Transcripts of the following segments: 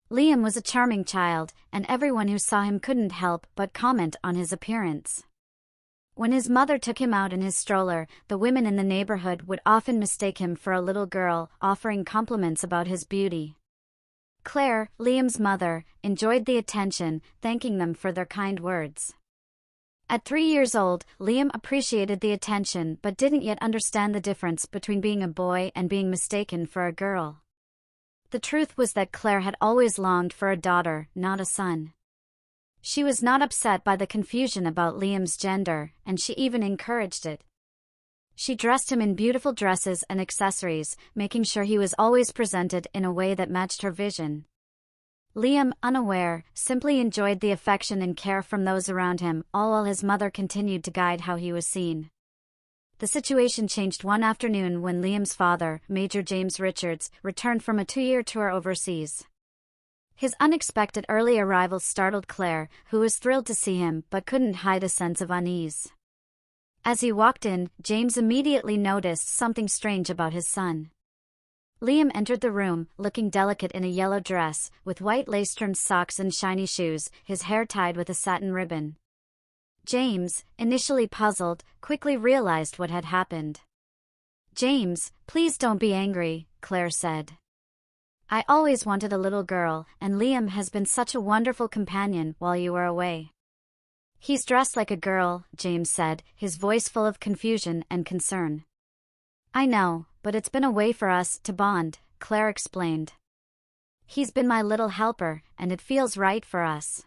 Liam was a charming child, and everyone who saw him couldn't help but comment on his appearance. When his mother took him out in his stroller, the women in the neighborhood would often mistake him for a little girl, offering compliments about his beauty. Claire, Liam's mother, enjoyed the attention, thanking them for their kind words. At 3 years old, Liam appreciated the attention but didn't yet understand the difference between being a boy and being mistaken for a girl. The truth was that Claire had always longed for a daughter, not a son. She was not upset by the confusion about Liam's gender, and she even encouraged it. She dressed him in beautiful dresses and accessories, making sure he was always presented in a way that matched her vision. Liam, unaware, simply enjoyed the affection and care from those around him, all while his mother continued to guide how he was seen. The situation changed one afternoon when Liam's father, Major James Richards, returned from a 2-year tour overseas. His unexpected early arrival startled Claire, who was thrilled to see him but couldn't hide a sense of unease. As he walked in, James immediately noticed something strange about his son. Liam entered the room, looking delicate in a yellow dress, with white lace-trimmed socks and shiny shoes, his hair tied with a satin ribbon. James, initially puzzled, quickly realized what had happened. "James, please don't be angry," Claire said. "I always wanted a little girl, and Liam has been such a wonderful companion while you were away." "He's dressed like a girl," James said, his voice full of confusion and concern. "I know, but it's been a way for us to bond," Claire explained. "He's been my little helper, and it feels right for us."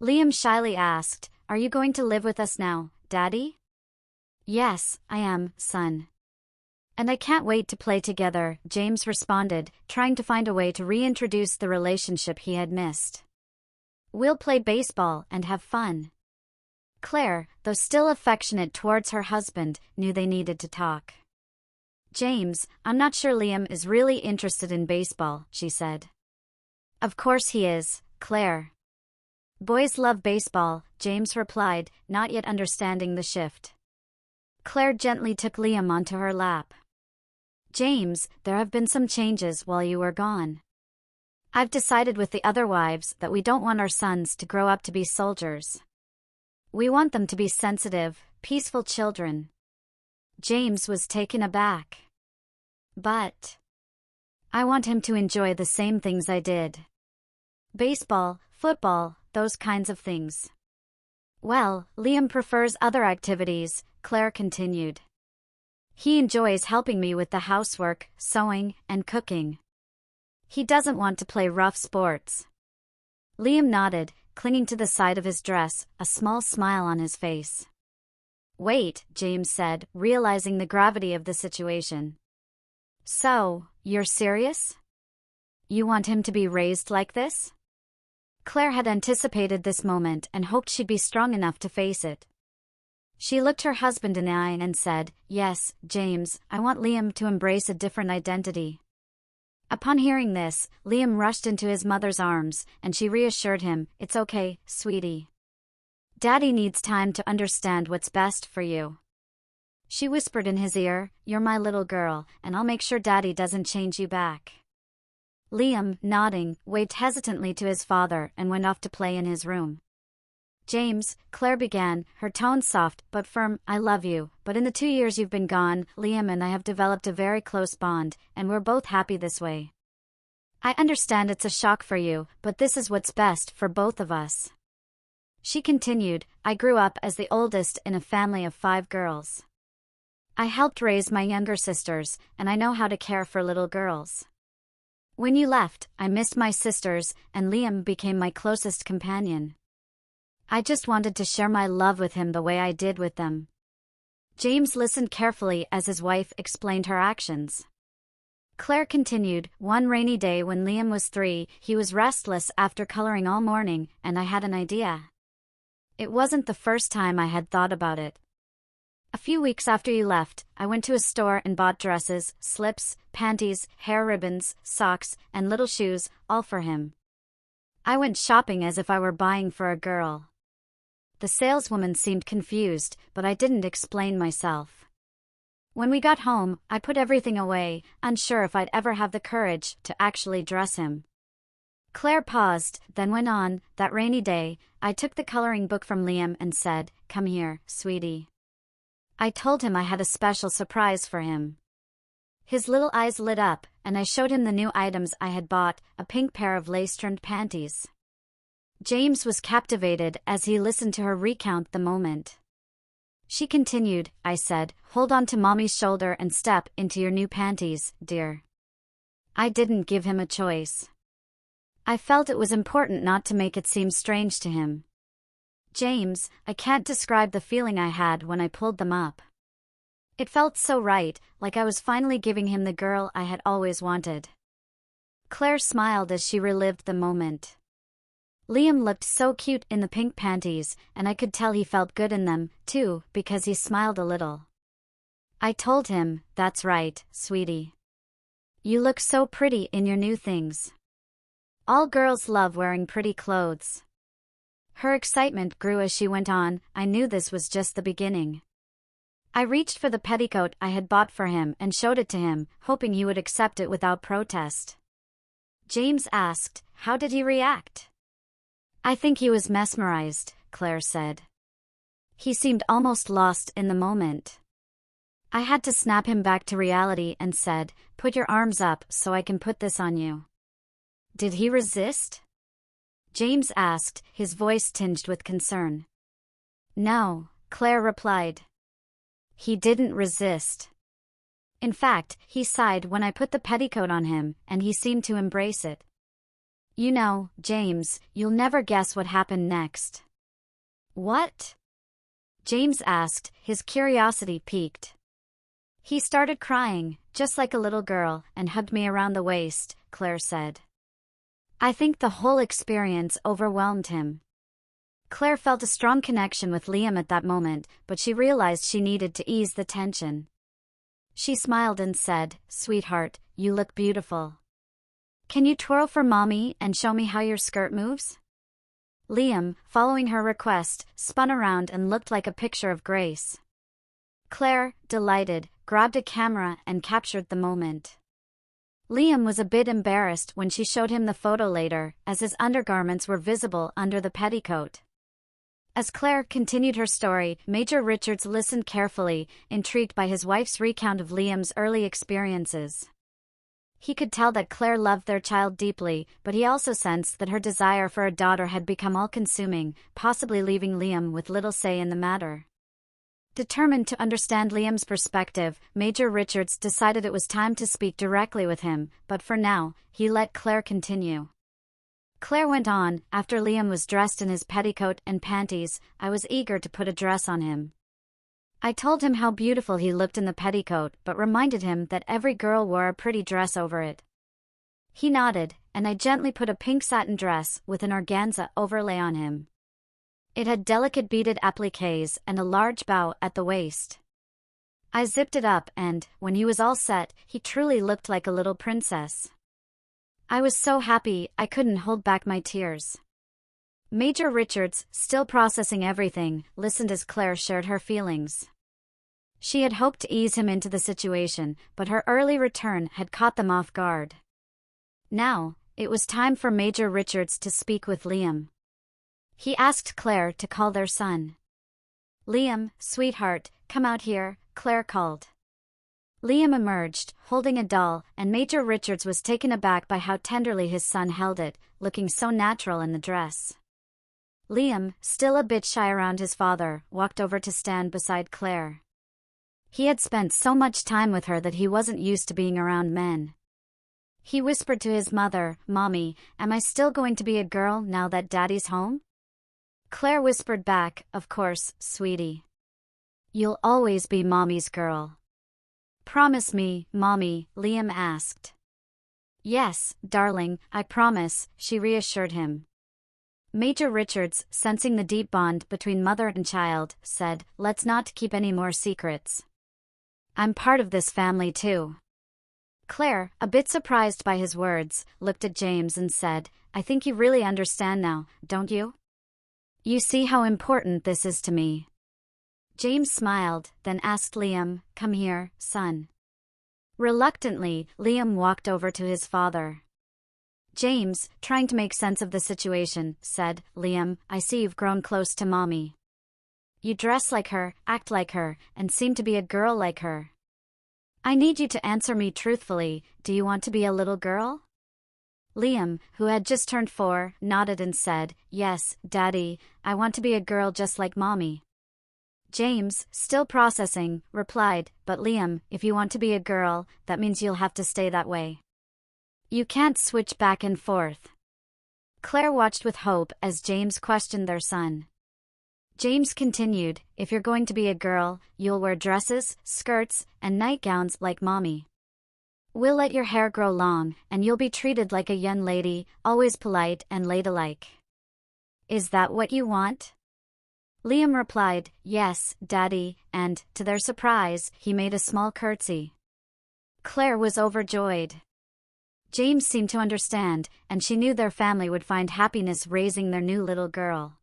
Liam shyly asked, "Are you going to live with us now, Daddy?" "Yes, I am, son. And I can't wait to play together," James responded, trying to find a way to reintroduce the relationship he had missed. "We'll play baseball and have fun." Claire, though still affectionate towards her husband, knew they needed to talk. "James, I'm not sure Liam is really interested in baseball," she said. "Of course he is, Claire. Boys love baseball," James replied, not yet understanding the shift. Claire gently took Liam onto her lap. "James, there have been some changes while you were gone. I've decided with the other wives that we don't want our sons to grow up to be soldiers. We want them to be sensitive, peaceful children." James was taken aback. "But I want him to enjoy the same things I did. Baseball, football, those kinds of things." "Well, Liam prefers other activities," Claire continued. "He enjoys helping me with the housework, sewing, and cooking. He doesn't want to play rough sports." Liam nodded, clinging to the side of his dress, a small smile on his face. "Wait," James said, realizing the gravity of the situation. "So, you're serious? You want him to be raised like this?" Claire had anticipated this moment and hoped she'd be strong enough to face it. She looked her husband in the eye and said, "Yes, James, I want Liam to embrace a different identity." Upon hearing this, Liam rushed into his mother's arms, and she reassured him, "It's okay, sweetie. Daddy needs time to understand what's best for you." She whispered in his ear, "You're my little girl, and I'll make sure Daddy doesn't change you back." Liam, nodding, waved hesitantly to his father and went off to play in his room. "James," Claire began, her tone soft but firm, "I love you, but in the 2 years you've been gone, Liam and I have developed a very close bond, and we're both happy this way. I understand it's a shock for you, but this is what's best for both of us." She continued, "I grew up as the oldest in a family of 5 girls. I helped raise my younger sisters, and I know how to care for little girls. When you left, I missed my sisters, and Liam became my closest companion. I just wanted to share my love with him the way I did with them." James listened carefully as his wife explained her actions. Claire continued, "One rainy day when Liam was 3, he was restless after coloring all morning, and I had an idea. It wasn't the first time I had thought about it. A few weeks after you left, I went to a store and bought dresses, slips, panties, hair ribbons, socks, and little shoes, all for him. I went shopping as if I were buying for a girl." The saleswoman seemed confused, but I didn't explain myself. "When we got home, I put everything away, unsure if I'd ever have the courage to actually dress him. Claire paused, then went on, that rainy day, I took the coloring book from Liam and said, "Come here, sweetie." I told him I had a special surprise for him. His little eyes lit up, and I showed him the new items I had bought, a pink pair of lace-trimmed panties. James was captivated as he listened to her recount the moment. She continued, I said, "Hold on to Mommy's shoulder and step into your new panties, dear." I didn't give him a choice. I felt it was important not to make it seem strange to him. James, I can't describe the feeling I had when I pulled them up. It felt so right, like I was finally giving him the girl I had always wanted. Claire smiled as she relived the moment. Liam looked so cute in the pink panties, and I could tell he felt good in them, too, because he smiled a little. I told him, "That's right, sweetie. You look so pretty in your new things. All girls love wearing pretty clothes." Her excitement grew as she went on. I knew this was just the beginning. I reached for the petticoat I had bought for him and showed it to him, hoping he would accept it without protest. James asked, "How did he react?" "I think he was mesmerized," Claire said. "He seemed almost lost in the moment." I had to snap him back to reality and said, "Put your arms up so I can put this on you." "Did he resist?" James asked, his voice tinged with concern. "No," Claire replied. "He didn't resist. In fact, he sighed when I put the petticoat on him, and he seemed to embrace it. You know, James, you'll never guess what happened next." "What?" James asked, his curiosity piqued. "He started crying, just like a little girl, and hugged me around the waist," Claire said. I think the whole experience overwhelmed him. Claire felt a strong connection with Liam at that moment, but she realized she needed to ease the tension. She smiled and said, "Sweetheart, you look beautiful. Can you twirl for Mommy and show me how your skirt moves?" Liam, following her request, spun around and looked like a picture of grace. Claire, delighted, grabbed a camera and captured the moment. Liam was a bit embarrassed when she showed him the photo later, as his undergarments were visible under the petticoat. As Claire continued her story, Major Richards listened carefully, intrigued by his wife's recount of Liam's early experiences. He could tell that Claire loved their child deeply, but he also sensed that her desire for a daughter had become all-consuming, possibly leaving Liam with little say in the matter. Determined to understand Liam's perspective, Major Richards decided it was time to speak directly with him, but for now, he let Claire continue. Claire went on, "After Liam was dressed in his petticoat and panties, I was eager to put a dress on him. I told him how beautiful he looked in the petticoat, but reminded him that every girl wore a pretty dress over it. He nodded, and I gently put a pink satin dress with an organza overlay on him. It had delicate beaded appliques and a large bow at the waist. I zipped it up and, when he was all set, he truly looked like a little princess. I was so happy I couldn't hold back my tears." Major Richards, still processing everything, listened as Claire shared her feelings. She had hoped to ease him into the situation, but her early return had caught them off guard. Now, it was time for Major Richards to speak with Liam. He asked Claire to call their son. "Liam, sweetheart, come out here," Claire called. Liam emerged, holding a doll, and Major Richards was taken aback by how tenderly his son held it, looking so natural in the dress. Liam, still a bit shy around his father, walked over to stand beside Claire. He had spent so much time with her that he wasn't used to being around men. He whispered to his mother, "Mommy, am I still going to be a girl now that Daddy's home?" Claire whispered back, "Of course, sweetie. You'll always be Mommy's girl." "Promise me, Mommy," Liam asked. "Yes, darling, I promise," she reassured him. Major Richards, sensing the deep bond between mother and child, said, "Let's not keep any more secrets. I'm part of this family too." Claire, a bit surprised by his words, looked at James and said, "I think you really understand now, don't you? You see how important this is to me." James smiled, then asked Liam, "Come here, son." Reluctantly, Liam walked over to his father. James, trying to make sense of the situation, said, "Liam, I see you've grown close to Mommy. You dress like her, act like her, and seem to be a girl like her. I need you to answer me truthfully, do you want to be a little girl?" Liam, who had just turned 4, nodded and said, "Yes, Daddy, I want to be a girl just like Mommy." James, still processing, replied, "But Liam, if you want to be a girl, that means you'll have to stay that way. You can't switch back and forth." Claire watched with hope as James questioned their son. James continued, "If you're going to be a girl, you'll wear dresses, skirts, and nightgowns like Mommy. We'll let your hair grow long, and you'll be treated like a young lady, always polite and ladylike. Is that what you want?" Liam replied, "Yes, Daddy," and, to their surprise, he made a small curtsy. Claire was overjoyed. James seemed to understand, and she knew their family would find happiness raising their new little girl.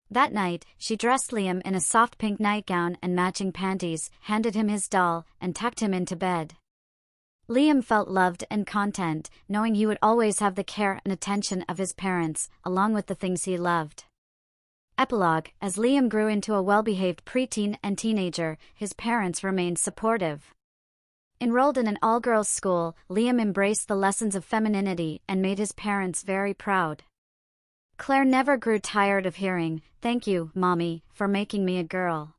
That night, she dressed Liam in a soft pink nightgown and matching panties, handed him his doll, and tucked him into bed. Liam felt loved and content, knowing he would always have the care and attention of his parents, along with the things he loved. Epilogue: as Liam grew into a well-behaved preteen and teenager, his parents remained supportive. Enrolled in an all-girls school, Liam embraced the lessons of femininity and made his parents very proud. Claire never grew tired of hearing, "Thank you, Mommy, for making me a girl."